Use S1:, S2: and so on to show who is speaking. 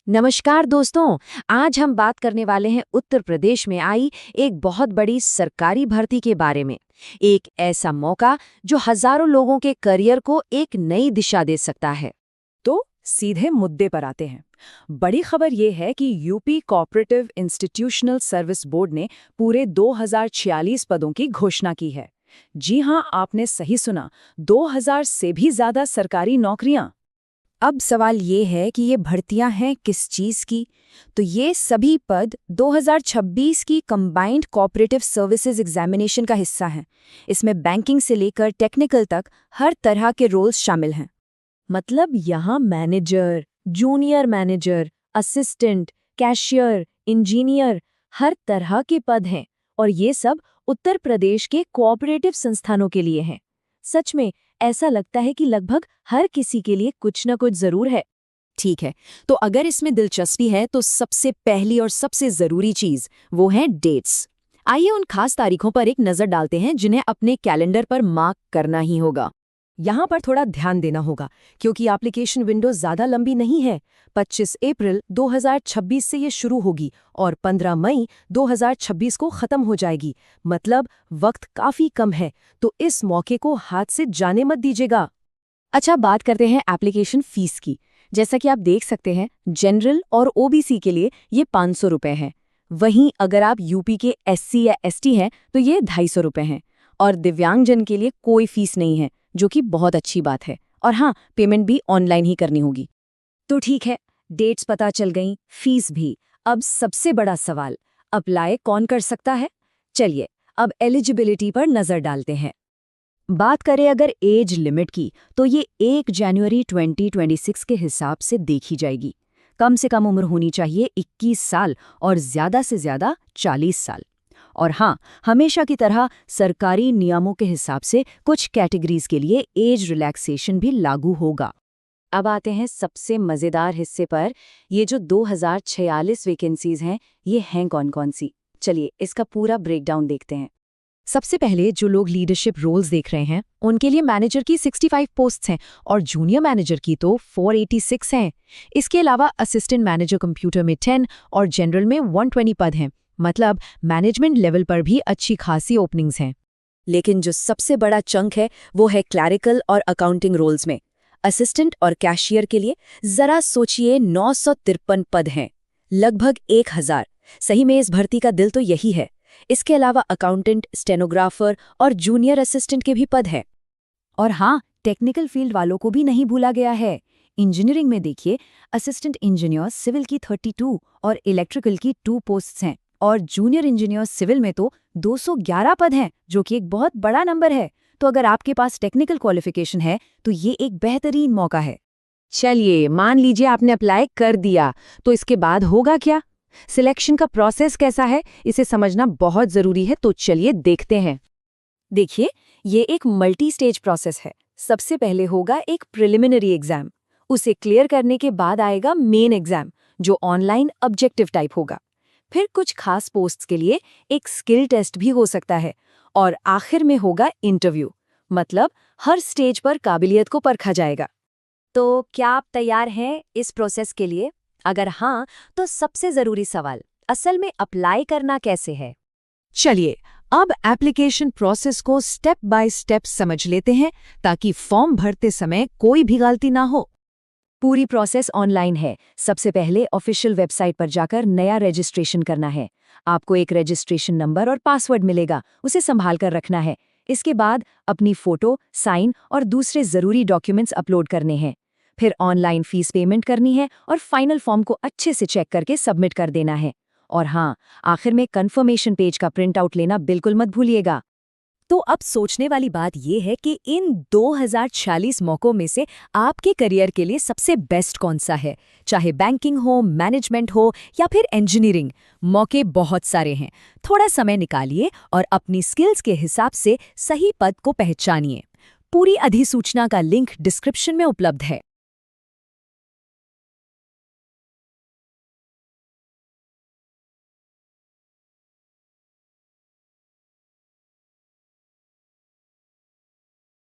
S1: नमस्कार दोस्तों। आज हम बात करने वाले हैं उत्तर प्रदेश में आई एक बहुत बड़ी सरकारी भर्ती के बारे में। एक ऐसा मौका जो हजारों लोगों के करियर को एक नई दिशा दे सकता है।
S2: तो सीधे मुद्दे पर आते हैं। बड़ी खबर ये है कि UP cooperative institutional service board ने पूरे 2046 पदों की घोषणा की है। जी हां, आपने सही सुना, 2000 से भी ज्यादा सरकारी नौकरियां। अब सवाल ये है कि ये भर्तियां हैं किस चीज की? तो ये सभी पद 2026 की कंबाइंड कोऑपरेटिव सर्विसेज एग्जामिनेशन का हिस्सा हैं। इसमें बैंकिंग से लेकर टेक्निकल तक हर तरह के रोल्स शामिल हैं। मतलब यहाँ manager, junior manager, assistant, cashier, engineer, हर तरह के पद हैं और ये सब उत्तर प्रदेश के कोऑपरेटिव संस्थानों के लिए हैं। सच में ऐसा लगता है कि लगभग हर किसी के लिए कुछ न कुछ जरूर है। ठीक है, तो अगर इसमें दिलचस्पी है तो सबसे पहली और सबसे जरूरी चीज वो है डेट्स। आइए उन खास तारीखों पर एक नजर डालते हैं जिन्हें अपने कैलेंडर पर मार्क करना ही होगा। यहाँ पर थोड़ा ध्यान देना होगा क्योंकि एप्लीकेशन विंडो ज़्यादा लंबी नहीं है। 25 अप्रैल 2026 से ये शुरू होगी और 15 मई 2026 को ख़त्म हो जाएगी। मतलब वक्त काफ़ी कम है, तो इस मौके को हाथ से जाने मत दीजिएगा। अच्छा, बात करते हैं एप्लीकेशन फ़ीस की। जैसा कि आप देख सकते हैं, जनरल और ओबीसी के लिए ये 500 रुपये है। वहीं अगर आप यूपी के एससी या एसटी हैं तो ये 250 रुपये हैं। और दिव्यांगजन के लिए कोई फीस नहीं है, जो कि बहुत अच्छी बात है। और हाँ, पेमेंट भी ऑनलाइन ही करनी होगी। तो ठीक है, डेट्स पता चल गई, फीस भी। अब सबसे बड़ा सवाल, अप्लाई कौन कर सकता है? चलिए अब एलिजिबिलिटी पर नजर डालते हैं। बात करें अगर एज लिमिट की, तो ये 1 जनवरी 2026 के हिसाब से देखी जाएगी। कम से कम उम्र होनी चाहिए 21 साल और ज्यादा से ज्यादा 40 साल। और हाँ, हमेशा की तरह सरकारी नियमों के हिसाब से कुछ कैटेगरीज के लिए एज रिलैक्सेशन भी लागू होगा। अब आते हैं सबसे मज़ेदार हिस्से पर। ये जो 2046 वैकेंसीज हैं, ये हैं कौन-कौन सी? चलिए इसका पूरा ब्रेकडाउन देखते हैं। सबसे पहले जो लोग लीडरशिप रोल्स देख रहे हैं, उनके लिए मैनेजर की 65 पोस्ट्स हैं और जूनियर मैनेजर की तो 486 हैं। इसके अलावा असिस्टेंट मैनेजर कंप्यूटर में 10 और जनरल में 120 पद हैं। मतलब मैनेजमेंट लेवल पर भी अच्छी खासी ओपनिंग्स हैं। लेकिन जो सबसे बड़ा चंक है वो है क्लैरिकल और अकाउंटिंग रोल्स में। असिस्टेंट और कैशियर के लिए जरा सोचिए, 953 पद हैं, लगभग 1000। सही में इस भर्ती का दिल तो यही है। इसके अलावा अकाउंटेंट, स्टेनोग्राफर और जूनियर असिस्टेंट के भी पद हैं। और हाँ, टेक्निकल फील्ड वालों को भी नहीं भूला गया है। इंजीनियरिंग में देखिए, असिस्टेंट इंजीनियर सिविल की 32 और इलेक्ट्रिकल की 2 पोस्ट्स हैं। और जूनियर इंजीनियर सिविल में तो 211 पद हैं, जो कि एक बहुत बड़ा नंबर है। तो अगर आपके पास टेक्निकल क्वालिफिकेशन है तो ये एक बेहतरीन मौका है। चलिए, मान लीजिए आपने अप्लाई कर दिया, तो इसके बाद होगा क्या? सिलेक्शन का प्रोसेस कैसा है, इसे समझना बहुत जरूरी है। तो चलिए देखते हैं। देखिए, ये एक मल्टी स्टेज प्रोसेस है। सबसे पहले होगा एक प्रिलिमिनरी एग्जाम। उसे क्लियर करने के बाद आएगा मेन एग्जाम, जो ऑनलाइन ऑब्जेक्टिव टाइप होगा। फिर कुछ खास पोस्ट्स के लिए एक स्किल टेस्ट भी हो सकता है। और आखिर में होगा इंटरव्यू। मतलब हर स्टेज पर काबिलियत को परखा जाएगा। तो क्या आप तैयार हैं इस प्रोसेस के लिए? अगर हाँ, तो सबसे जरूरी सवाल, असल में अप्लाई करना कैसे है? चलिए अब एप्लीकेशन प्रोसेस को स्टेप बाय स्टेप समझ लेते हैं, ताकि फॉर्म भरते समय कोई भी गलती ना हो। पूरी प्रोसेस ऑनलाइन है। सबसे पहले ऑफिशियल वेबसाइट पर जाकर नया रजिस्ट्रेशन करना है। आपको एक रजिस्ट्रेशन नंबर और पासवर्ड मिलेगा, उसे संभाल कर रखना है। इसके बाद अपनी फोटो, साइन और दूसरे जरूरी डॉक्यूमेंट्स अपलोड करने हैं। फिर ऑनलाइन फीस पेमेंट करनी है और फाइनल फॉर्म को अच्छे से चेक करके सबमिट कर देना है। और हाँ, आखिर में कंफर्मेशन पेज का प्रिंट आउट लेना बिल्कुल मत भूलिएगा। तो अब सोचने वाली बात यह है कि इन 2046 मौकों में से आपके करियर के लिए सबसे बेस्ट कौन सा है? चाहे बैंकिंग हो, मैनेजमेंट हो या फिर इंजीनियरिंग, मौके बहुत सारे हैं। थोड़ा समय निकालिए और अपनी स्किल्स के हिसाब से सही पद को पहचानिए। पूरी अधिसूचना का लिंक डिस्क्रिप्शन में उपलब्ध है।